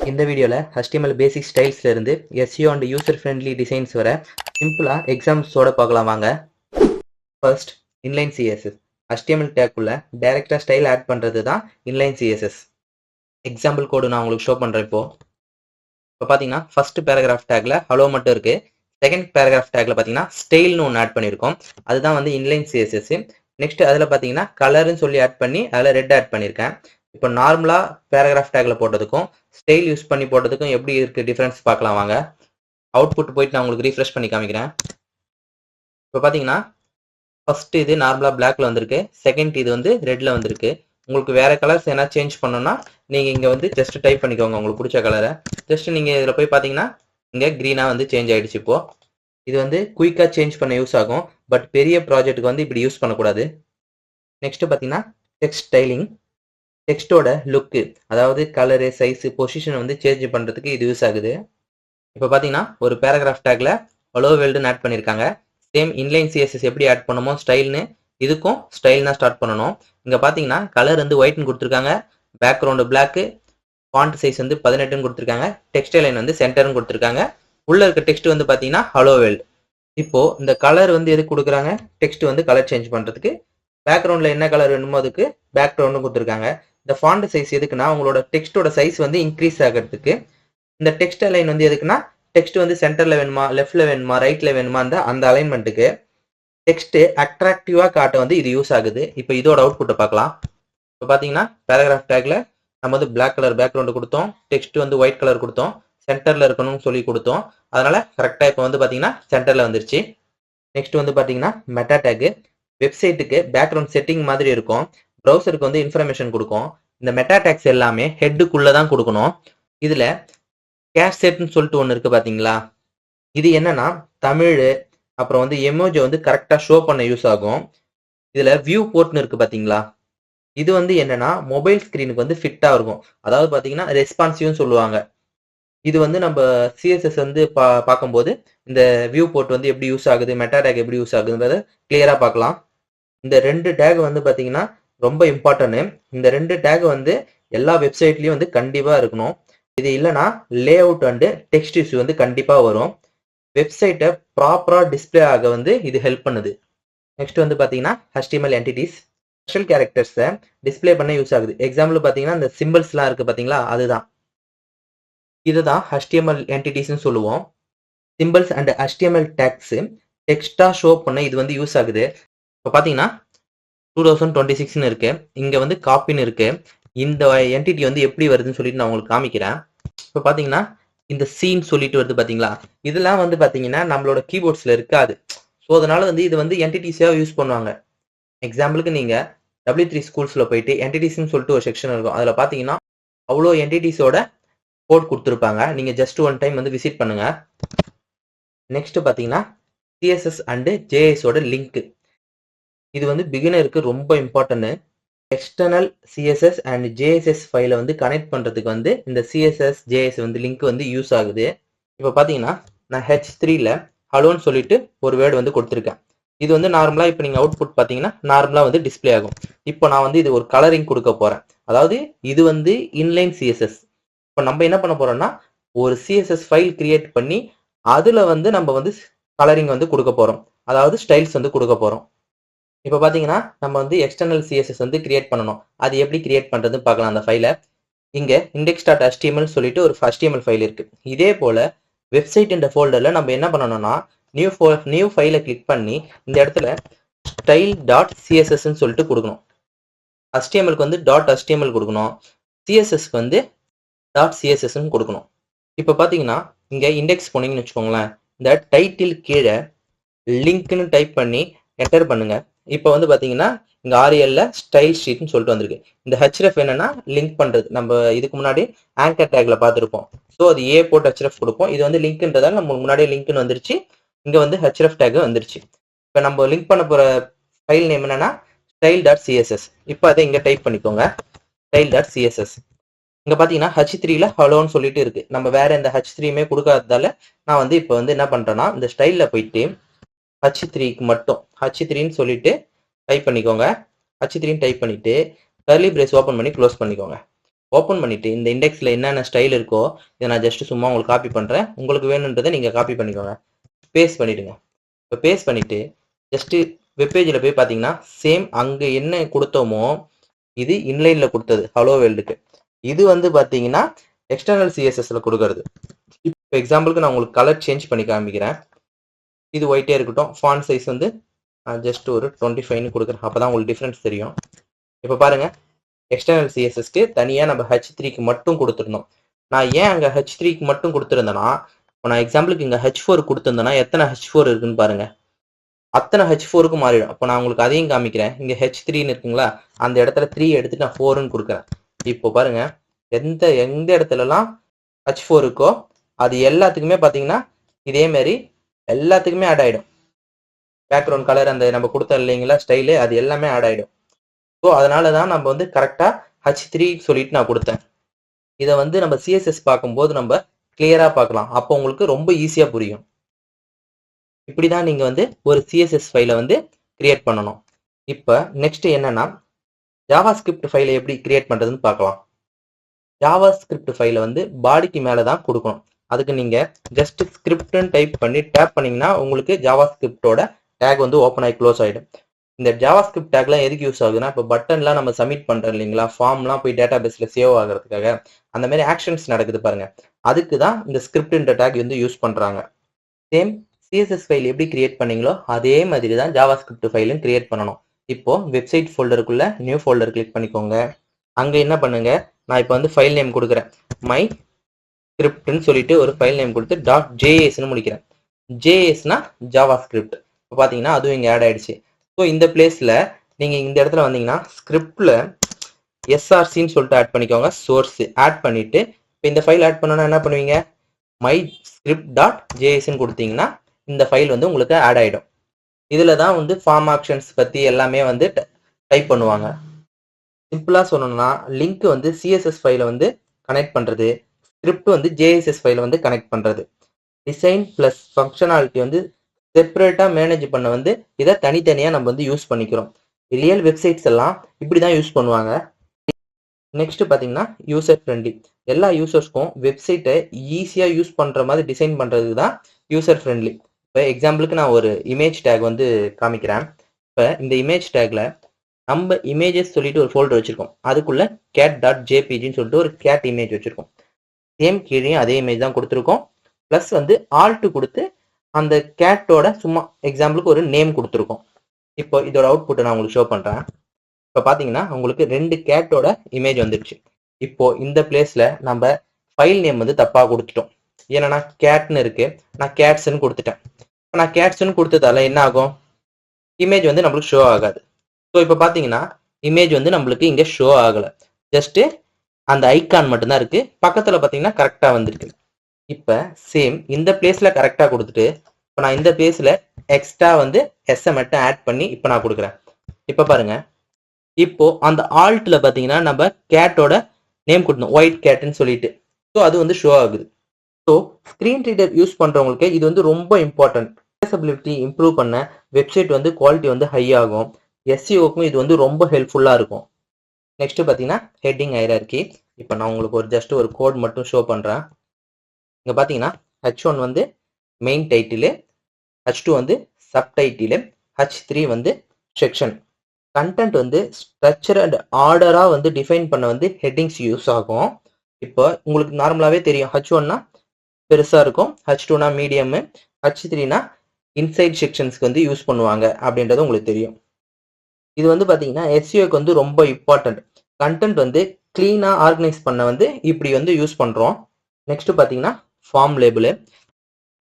இந்த வீடியோல HTML பேசிக் ஸ்டைல்ஸ்ல இருந்து SEO and user friendly designs வர சிம்பிளா எக்ஸாம்பிள்ஸோட பார்க்கலாம் வாங்க. First, inline CSS. HTML டேக்குள்ள டைரக்டா ஸ்டைல் ஆட் பண்றது தான் இன்லைன் CSS. எக்ஸாம்பிள் கோடு நான் உங்களுக்கு ஷோ பண்றேன் இப்போ. பாத்தீங்கன்னா ஃபர்ஸ்ட் பேராகிராஃப் டேக்ல ஹலோ மட்டும் இருக்கு. செகண்ட் பேராகிராஃப் டேக்ல பாத்தீங்கன்னா ஸ்டைல்னு ஒன்று ஆட் பண்ணியிருக்கோம். அதுதான் வந்து இன்லைன் CSS. நெக்ஸ்ட் அதுல பாத்தீங்கன்னா கலர்னு சொல்லி ஆட் பண்ணி அதுல ரெட் ஆட் பண்ணியிருக்கேன். இப்போ நார்மலா பேராகிராஃப் டேக்ல போட்டதுக்கும் ஸ்டைல் யூஸ் பண்ணி போட்டதுக்கும் எப்படி இருக்கு டிஃபரன்ஸ் பார்க்கலாம் வாங்க. அவுட்புட் போயிட்டு நான் உங்களுக்கு ரீஃப்ரெஷ் பண்ணி காமிக்கிறேன். இப்போ பாத்தீங்கன்னா ஃபர்ஸ்ட் இது நார்மலா பிளாக்ல வந்திருக்கு, செகண்ட் இது வந்து ரெட்ல வந்திருக்கு. உங்களுக்கு வேற கலர்ஸ் என்ன சேஞ்ச் பண்ணணும்னா நீங்க இங்க வந்து ஜஸ்ட் டைப் பண்ணிக்கோங்க உங்களுக்கு பிடிச்ச கலரை. ஜஸ்ட் நீங்க இதுல போய் பாத்தீங்கன்னா இங்க கிரீனா வந்து சேஞ்ச் ஆயிடுச்சு. இப்போ இது வந்து குயிக்கா சேஞ்ச் பண்ண யூஸ் ஆகும், பட் பெரிய ப்ராஜெக்ட்டுக்கு வந்து இப்படி யூஸ் பண்ணக்கூடாது. நெக்ஸ்ட் பாத்தீங்கன்னா டெக்ஸ்ட் ஸ்டைலிங். டெக்ஸ்டோட லுக்கு, அதாவது கலரு, சைஸ், பொசிஷன் வந்து சேஞ்ச் பண்றதுக்கு இது யூஸ் ஆகுது. இப்போ பாத்தீங்கன்னா ஒரு பேராகிராஃப் டேக்ல ஹலோ வேர்ல்டுன்னு ஆட் பண்ணிருக்காங்க. சேம் இன்லைன் CSS எப்படி ஆட் பண்ணுமோ ஸ்டைல்னு, இதுக்கும் ஸ்டைல் தான் ஸ்டார்ட் பண்ணணும். இங்க பாத்தீங்கன்னா கலர் வந்து ஒயிட்னு கொடுத்துருக்காங்க, பேக்ரவுண்ட் பிளாக், ஃபாண்ட் சைஸ் வந்து 18ன்னு கொடுத்துருக்காங்க, டெக்ஸ்ட் லைன் வந்து சென்டர்னு கொடுத்துருக்காங்க. உள்ள இருக்க டெக்ஸ்ட் வந்து பாத்தீங்கன்னா ஹலோ வேர்ல்டு. இப்போ இந்த கலர் வந்து எதுக்கு கொடுக்குறாங்க, டெக்ஸ்ட் வந்து கலர் சேஞ்ச் பண்றதுக்கு. பேக்ரவுண்ட்ல என்ன கலர் வேணுமோ அதுக்கு பேக்ரவுண்ட் கொடுத்துருக்காங்க. இந்த ஃபாண்ட் சைஸ் எதுக்குன்னா உங்களோட டெக்ஸ்டோட சைஸ் வந்து இன்க்ரீஸ் ஆகிறதுக்கு. இந்த டெக்ஸ்ட் அலைன் வந்து எதுக்குன்னா டெக்ஸ்ட் வந்து சென்டர்ல வேணுமா, லெஃப்ட்ல வேணுமா, ரைட்ல வேணுமா அந்த அலைன்மெண்ட்டுக்கு. டெக்ஸ்ட் அட்ராக்டிவா காட்ட வந்து இது யூஸ் ஆகுது. இப்போ இதோட அவுட்புட்டை பார்க்கலாம். இப்போ பாத்தீங்கன்னா பேராகிராஃப் டேக்ல நம்ம வந்து பிளாக் கலர் பேக்ரவுண்ட் கொடுத்தோம், டெக்ஸ்ட் வந்து ஒயிட் கலர் கொடுத்தோம், சென்டர்ல இருக்கணும்னு சொல்லி கொடுத்தோம். அதனால கரெக்டா இப்போ வந்து பாத்தீங்கன்னா சென்டர்ல வந்துருச்சு. நெக்ஸ்ட் வந்து பாத்தீங்கன்னா மெட்டா டேக். வெப்சைட்டுக்கு பேக்ரவுண்ட் செட்டிங் மாதிரி இருக்கும், ப்ரௌசருக்கு வந்து இன்ஃபர்மேஷன் கொடுக்கும். இந்த மெட்டா டேக்ஸ் எல்லாமே ஹெட்டுக்குள்ள தான் கொடுக்கணும். இதுல கேஷ் செட்னு சொல்லிட்டு ஒன்று இருக்கு பாத்தீங்களா, இது என்னன்னா தமிழ் அப்புறம் வந்து எமோஜி வந்து கரெக்டா ஷோ பண்ண யூஸ் ஆகும். இதுல வியூ போர்ட்னு இருக்கு பாத்தீங்களா, இது வந்து என்னன்னா மொபைல் ஸ்கிரீனுக்கு வந்து ஃபிட்டா இருக்கும். அதாவது பாத்தீங்கன்னா ரெஸ்பான்சிவ்னு சொல்லுவாங்க. இது வந்து நம்ம CSS வந்து பார்க்கும்போது இந்த வியூ போர்ட் வந்து எப்படி யூஸ் ஆகுது, மெட்டா டேக் எப்படி யூஸ் ஆகுதுன்றத கிளியரா பார்க்கலாம். இந்த ரெண்டு டேக் வந்து பாத்தீங்கன்னா ரொம்ப இம்பார்ட்டன்ட். இந்த ரெண்டு டேக் வந்து எல்லா வெப்சைட்லயும் வந்து கண்டிப்பா இருக்கணும். இது இல்லைன்னா lay out and text issue வந்து கண்டிப்பா வரும். வெப்சைட்டை ப்ராப்பரா டிஸ்பிளே ஆக வந்து இது ஹெல்ப் பண்ணுது. நெக்ஸ்ட் வந்து பாத்தீங்கன்னா HTML என்டிட்டிஸ். ஸ்பெஷல் கேரக்டர்ஸை டிஸ்பிளே பண்ண யூஸ் ஆகுது. எக்ஸாம்பிள் பாத்தீங்கன்னா இந்த சிம்பிள்ஸ்லாம் இருக்கு பாத்தீங்களா, அதுதான் இதுதான் HTML என்டிட்டிஸ்னு சொல்லுவோம். சிம்பிள்ஸ் அண்ட் HTML டேக்ஸ் டெக்ஸ்டா ஷோ பண்ண இது வந்து யூஸ் ஆகுது. இப்போ பாத்தீங்கன்னா 2026ன்னு இருக்கு, இங்க வந்து காப்பின்னு இருக்கு. இந்த என்டிட்டி வந்து எப்படி வருதுன்னு சொல்லிட்டு நான் உங்களுக்கு காமிக்கிறேன். இப்போ பாத்தீங்கன்னா இந்த சீன் சொல்லிட்டு வருது பாத்தீங்களா, இதெல்லாம் வந்து பாத்தீங்கன்னா நம்மளோட கீபோர்ட்ஸ்ல இருக்காது. ஸோ அதனால வந்து இது வந்து என்டிட்டிஸா யூஸ் பண்ணுவாங்க. எக்ஸாம்பிளுக்கு நீங்க W3 ஸ்கூல்ஸ்ல போயிட்டு என்டிட்டிஸ்ன்னு சொல்லிட்டு ஒரு செக்ஷன் இருக்கும், அதுல பாத்தீங்கன்னா அவ்வளோ என்டிட்டிஸோட கோட் கொடுத்துருப்பாங்க. நீங்க ஜஸ்ட் ஒன் டைம் வந்து விசிட் பண்ணுங்க. நெக்ஸ்ட் பாத்தீங்கன்னா CSS அண்ட் JS ஓட லிங்க். இது வந்து பிகினருக்கு ரொம்ப important. External CSS and JSS ஃபைலை வந்து கனெக்ட் பண்றதுக்கு வந்து இந்த CSS JS வந்து லிங்க் வந்து யூஸ் ஆகுது. இப்போ பாத்தீங்கன்னா நான் H3ல ஹலோன்னு சொல்லிட்டு ஒரு வேர்டு வந்து கொடுத்துருக்கேன். இது வந்து நார்மலா இப்போ நீங்க அவுட்புட் பாத்தீங்கன்னா நார்மலா வந்து டிஸ்பிளே ஆகும். இப்போ நான் வந்து இது ஒரு கலரிங் கொடுக்க போறேன். அதாவது இது வந்து இன்லைன் CSS. இப்போ நம்ம என்ன பண்ண போறோம்னா ஒரு CSS ஃபைல் கிரியேட் பண்ணி அதுல வந்து நம்ம வந்து கலரிங் வந்து கொடுக்க போறோம், அதாவது ஸ்டைல்ஸ் வந்து கொடுக்க போறோம். இப்போ பாத்தீங்கன்னா நம்ம வந்து எக்ஸ்டர்னல் CSS வந்து கிரியேட் பண்ணணும். அது எப்படி கிரியேட் பண்றதுன்னு பார்க்கலாம். அந்த ஃபைலை இங்க index.html சொல்லிட்டு ஒரு HTML ஃபைல் இருக்கு. இதே போல வெப்சைட் இந்த ஃபோல்டர்ல நம்ம என்ன பண்ணணும்னா நியூ ஃபைலை கிளிக் பண்ணி இந்த இடத்துல style.css சொல்லிட்டு கொடுக்கணும். HTMLக்கு வந்து .html கொடுக்கணும், CSSக்கு வந்து .css கொடுக்கணும். இப்போ பாத்தீங்கன்னா இங்க இண்டெக்ஸ் போனீங்கன்னு வச்சுக்கோங்களேன், இந்த டைட்டில் கீழே லிங்க்னு டைப் பண்ணி என்டர் பண்ணுங்க. இப்போ வந்து பாத்தீங்கன்னா இங்க RELல ஸ்டைல் ஷீட்னு சொல்லிட்டு வந்திருக்கு. இந்த href என்னன்னா லிங்க் பண்றது. நம்ம இதுக்கு முன்னாடி ஆங்கர் டேக்ல பார்த்துருப்போம். ஸோ அது A போட்டு href கொடுப்போம். இது வந்து லிங்க்ன்றதால நம்ம முன்னாடியே லிங்க்னு வந்துருச்சு, இங்க வந்து href டேக் வந்துருச்சு. இப்போ நம்ம லிங்க் பண்ண போற ஃபைல் நேம் என்னன்னா style.css. இப்போ அதை இங்க டைப் பண்ணிக்கோங்க, style.css. இங்க பாத்தீங்கன்னா H3ல ஹலோன்னு சொல்லிட்டு இருக்கு. நம்ம வேற எந்த H3யுமே கொடுக்காததால நான் வந்து இப்போ வந்து என்ன பண்றேன்னா இந்த ஸ்டைல்ல போயிட்டு H3க்கு மட்டும் H3ன்னு சொல்லிட்டு டைப் பண்ணிக்கோங்க. H3ன்னு டைப் பண்ணிட்டு கர்லி பிரேஸ் ஓபன் பண்ணி க்ளோஸ் பண்ணிக்கோங்க. ஓப்பன் பண்ணிட்டு இந்த இண்டெக்ஸில் என்னென்ன ஸ்டைல் இருக்கோ இதை நான் ஜஸ்ட் சும்மா உங்களுக்கு காப்பி பண்ணுறேன். உங்களுக்கு வேணுன்றதை நீங்கள் காப்பி பண்ணிக்கோங்க. பேஸ்ட் பண்ணிவிடுங்க. இப்போ பேஸ்ட் பண்ணிவிட்டு ஜஸ்ட்டு வெப்பேஜில் போய் பார்த்தீங்கன்னா சேம் அங்கே என்ன கொடுத்தோமோ இது இன்லைனில் கொடுத்தது ஹலோ வேர்ல்டுக்கு. இது வந்து பார்த்தீங்கன்னா எக்ஸ்டர்னல் சிஎஸ்எஸ்ல கொடுக்கறது. இப்போ எக்ஸாம்பிளுக்கு நான் உங்களுக்கு கலர் சேஞ்ச் பண்ணி காமிக்கிறேன். இது ஒயிட்டே இருக்கட்டும். ஃபாண்ட் சைஸ் வந்து ஜஸ்ட் ஒரு 25 கொடுக்குறேன். அப்போ தான் உங்களுக்கு டிஃப்ரென்ஸ் தெரியும். இப்போ பாருங்கள், எக்ஸ்டர்னல் சிஎஸ்எஸ்க்கு தனியாக நம்ம H3க்கு மட்டும் கொடுத்துருந்தோம். நான் ஏன் அங்கே H3க்கு மட்டும் கொடுத்துருந்தேன்னா, இப்போ நான் எக்ஸாம்பிளுக்கு இங்கே H4 கொடுத்துருந்தேன்னா எத்தனை H4 இருக்குன்னு பாருங்க. அத்தனை H4க்கு மாறிடும். அப்போ நான் உங்களுக்கு அதையும் காமிக்கிறேன். இங்கே H3ன்னு இருக்குங்களா, அந்த இடத்துல 3 எடுத்துட்டு நான் 4ன்னு கொடுக்குறேன். இப்போ பாருங்க, எந்த இடத்துலலாம் H4 இருக்கோ அது எல்லாத்துக்குமே பார்த்தீங்கன்னா இதே மாதிரி எல்லாத்துக்குமே ஆட் ஆகிடும். பேக்ரவுண்ட் கலர் அந்த நம்ம கொடுத்தோம் இல்லைங்களா ஸ்டைலு, அது எல்லாமே ஆட் ஆகிடும். ஸோ அதனால தான் நம்ம வந்து கரெக்டாக H3 சொல்லிட்டு நான் கொடுத்தேன். இதை வந்து நம்ம சிஎஸ்எஸ் பார்க்கும்போது நம்ம கிளியராக பார்க்கலாம். அப்போ உங்களுக்கு ரொம்ப ஈஸியாக புரியும். இப்படி தான் நீங்கள் வந்து ஒரு சிஎஸ்எஸ் ஃபைலை வந்து கிரியேட் பண்ணணும். இப்போ நெக்ஸ்ட் என்னன்னா, ஜாவா ஸ்கிரிப்ட் ஃபைலை எப்படி கிரியேட் பண்ணுறதுன்னு பார்க்கலாம். ஜாவா ஸ்கிரிப்ட் ஃபைலை வந்து பாடிக்கு மேலே தான் கொடுக்கணும். அதுக்கு நீங்கள் ஜஸ்ட் ஸ்கிரிப்ட்னு டைப் பண்ணி டேப் பண்ணிங்கன்னா உங்களுக்கு ஜாவா ஸ்கிரிப்டோட டேக் வந்து ஓப்பன் ஆகி க்ளோஸ் ஆகிடும். இந்த ஜாவா ஸ்கிரிப்ட் டேக்லாம் எதுக்கு யூஸ் ஆகுதுன்னா, இப்போ பட்டன்லாம் நம்ம சப்மிட் பண்ணுறோம் இல்லைங்களா, ஃபார்ம்லாம் போய் டேட்டா பேஸில் சேவ் ஆகிறதுக்காக அந்த மாதிரி ஆக்ஷன்ஸ் நடக்குது பாருங்க, அதுக்கு தான் இந்த ஸ்கிரிப்ட்ன்ற டேக் வந்து யூஸ் பண்ணுறாங்க. சேம் சிஎஸ்எஸ் ஃபைல் எப்படி கிரியேட் பண்ணீங்களோ அதே மாதிரி தான் ஜாவா ஸ்கிரிப்ட் ஃபைலும் கிரியேட் பண்ணணும். இப்போ வெப்சைட் ஃபோல்டருக்குள்ள நியூ ஃபோல்டர் கிளிக் பண்ணிக்கோங்க. அங்கே என்ன பண்ணுங்க, நான் இப்போ வந்து ஃபைல் நேம் கொடுக்குறேன். மை ஸ்கிரிப்ட்னு சொல்லிட்டு ஒரு ஃபைல் நேம் கொடுத்து .js முடிக்கிறேன். ஜேஎஸ்னா ஜாவா ஸ்கிரிப்ட். இப்போ பார்த்தீங்கன்னா அதுவும் இங்கே ஆட் ஆயிடுச்சு. ஸோ இந்த பிளேஸில் நீங்கள் இந்த இடத்துல வந்தீங்கன்னா ஸ்கிரிப்டில் எஸ்ஆர்சின்னு சொல்லிட்டு ஆட் பண்ணிக்கோங்க. சோர்ஸ் ஆட் பண்ணிவிட்டு இப்போ இந்த ஃபைல் ஆட் பண்ணோன்னா என்ன பண்ணுவீங்க, மை ஸ்கிரிப்ட் .jsன்னு கொடுத்தீங்கன்னா இந்த ஃபைல் வந்து உங்களுக்கு ஆட் ஆகிடும். இதில் தான் வந்து ஃபார்ம் ஆக்ஷன்ஸ் பற்றி எல்லாமே வந்து டைப் பண்ணுவாங்க. சிம்பிளாக சொல்லணும்னா லிங்க் வந்து சிஎஸ்எஸ் ஃபைலை வந்து கனெக்ட் பண்ணுறது, ஸ்கிரிப்ட் வந்து ஜேஎஸ்எஸ் ஃபைலை வந்து கனெக்ட் பண்ணுறது. டிசைன் ப்ளஸ் ஃபங்க்ஷனாலிட்டி வந்து செப்பரேட்டாக மேனேஜ் பண்ண வந்து இதை தனித்தனியாக நம்ம வந்து யூஸ் பண்ணிக்கிறோம். ரியல் வெப்சைட்ஸ் எல்லாம் இப்படி தான் யூஸ் பண்ணுவாங்க. நெக்ஸ்ட் பார்த்தீங்கன்னா யூசர் ஃப்ரெண்ட்லி. எல்லா யூசர்ஸ்க்கும் வெப்சைட்டை ஈஸியாக யூஸ் பண்ணுற மாதிரி டிசைன் பண்ணுறது தான் யூசர் ஃப்ரெண்ட்லி. இப்போ எக்ஸாம்பிளுக்கு நான் ஒரு இமேஜ் டேக் வந்து காமிக்கிறேன். இப்போ இந்த இமேஜ் டேக்ல நம்ம இமேஜஸ் சொல்லிட்டு ஒரு ஃபோல்டர் வச்சிருக்கோம். அதுக்குள்ள cat.jpgன்னு சொல்லிட்டு ஒரு கேட் இமேஜ் வச்சிருக்கோம். சேம் கீழேயும் அதே இமேஜ் தான் கொடுத்துருக்கோம். ப்ளஸ் வந்து ஆல்ட் கொடுத்து அந்த கேட்டோட சும்மா எக்ஸாம்பிளுக்கு ஒரு நேம் கொடுத்துருக்கோம். இப்போ இதோட அவுட்புட்டை நான் உங்களுக்கு ஷோ பண்ணுறேன். இப்போ பார்த்தீங்கன்னா உங்களுக்கு 2 கேட்டோட இமேஜ் வந்துடுச்சு. இப்போ இந்த பிளேஸில் நம்ம ஃபைல் நேம் வந்து தப்பாக கொடுத்துட்டோம். ஏன்னா கேட்னு இருக்கு, நான் கேட்ஸ்ன்னு கொடுத்துட்டேன். இப்போ நான் கேட்ஸ்ன்னு கொடுத்ததால என்ன ஆகும், இமேஜ் வந்து நம்மளுக்கு ஷோ ஆகாது. ஸோ இப்போ பார்த்தீங்கன்னா இமேஜ் வந்து நம்மளுக்கு இங்கே ஷோ ஆகலை, ஜஸ்ட்டு அந்த ஐக்கான் மட்டும்தான் இருக்குது. பக்கத்தில் பார்த்தீங்கன்னா கரெக்டாக வந்துருக்கு. இப்போ சேம் இந்த பிளேஸில் கரெக்டாக கொடுத்துட்டு இப்போ நான் இந்த பிளேஸில் எக்ஸ்ட்ரா வந்து எஸ்ஸை மட்டும் ஆட் பண்ணி இப்போ நான் கொடுக்குறேன். இப்போ பாருங்க, இப்போ அந்த ஆல்ட்ல பார்த்தீங்கன்னா நம்ம கேட்டோட நேம் கொடுத்தோம், ஒயிட் கேட்னு சொல்லிட்டு. ஸோ அது வந்து ஷோ ஆகுது. ஸோ ஸ்க்ரீன் ரீடர் யூஸ் பண்ணுறவங்களுக்கு இது வந்து ரொம்ப இம்பார்ட்டன்ட். அக்சஸபிலிட்டி இம்ப்ரூவ் பண்ண வெப்சைட் வந்து குவாலிட்டி வந்து ஹை ஆகும். எஸ்சிஓக்கும் இது வந்து ரொம்ப ஹெல்ப்ஃபுல்லாக இருக்கும். நெக்ஸ்ட் பார்த்தீங்கன்னா ஹெட்டிங் ஹைரார்கி. இப்போ நான் உங்களுக்கு ஜஸ்ட் ஒரு கோட் மட்டும் ஷோ பண்ணுறேன். இங்கே பார்த்தீங்கன்னா H1 வந்து மெயின் டைட்டிலு, H2 வந்து சப்டைட்டிலு, H3 வந்து செக்ஷன். கண்டென்ட் வந்து ஸ்ட்ரக்சர் அண்ட் ஆர்டராக வந்து டிஃபைன் பண்ண வந்து ஹெட்டிங்ஸ் யூஸ் ஆகும். இப்போ உங்களுக்கு நார்மலாகவே தெரியும், H1னா பெருசாக இருக்கும், H2னா மீடியமு, H3னா இன்சைட் செக்ஷன்ஸ்க்கு வந்து யூஸ் பண்ணுவாங்க அப்படின்றது உங்களுக்கு தெரியும். இது வந்து பார்த்தீங்கன்னா எஸ்சிஓக்கு வந்து ரொம்ப இம்பார்ட்டன்ட். கண்டென்ட் வந்து க்ளீனாக ஆர்கனைஸ் பண்ண வந்து இப்படி வந்து யூஸ் பண்ணுறோம். நெக்ஸ்ட் பார்த்தீங்கன்னா form label.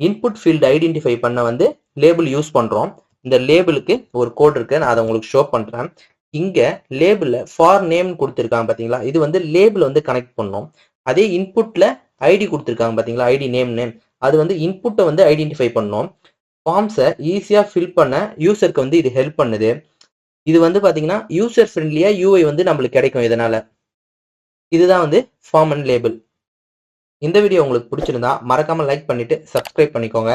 Input field identify பண்ண வந்து லேபிள் யூஸ் பண்ணுறோம். இந்த லேபிளுக்கு ஒரு கோட் இருக்குது, நான் அதை உங்களுக்கு ஷோ பண்ணுறேன். இங்கே லேபிளில் ஃபார் நேம் கொடுத்துருக்காங்க பார்த்தீங்களா, இது வந்து லேபிள் வந்து கனெக்ட் பண்ணோம். அதே இன்புட்டில் ஐடி கொடுத்துருக்காங்க பார்த்தீங்களா, ஐடி நேம்னு, அது வந்து இன்புட்டை வந்து ஐடென்டிஃபை பண்ணோம். ஃபார்ம்ஸை ஈஸியாக ஃபில் பண்ண யூசருக்கு வந்து இது ஹெல்ப் பண்ணுது. இது வந்து பார்த்தீங்கன்னா யூசர் ஃப்ரெண்ட்லியாக யூஐ வந்து நம்மளுக்கு கிடைக்கும் இதனால். இதுதான் வந்து ஃபார்ம் அண்ட் லேபிள். இந்த வீடியோ உங்களுக்கு பிடிச்சிருந்தா மறக்காம லைக் பண்ணிட்டு சப்ஸ்கிரைப் பண்ணிக்கோங்க.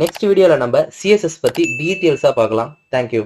நெக்ஸ்ட் வீடியோவில் நம்ம சிஎஸ்எஸ் பற்றி டீட்டெயில்ஸாக பார்க்கலாம். தேங்க்யூ.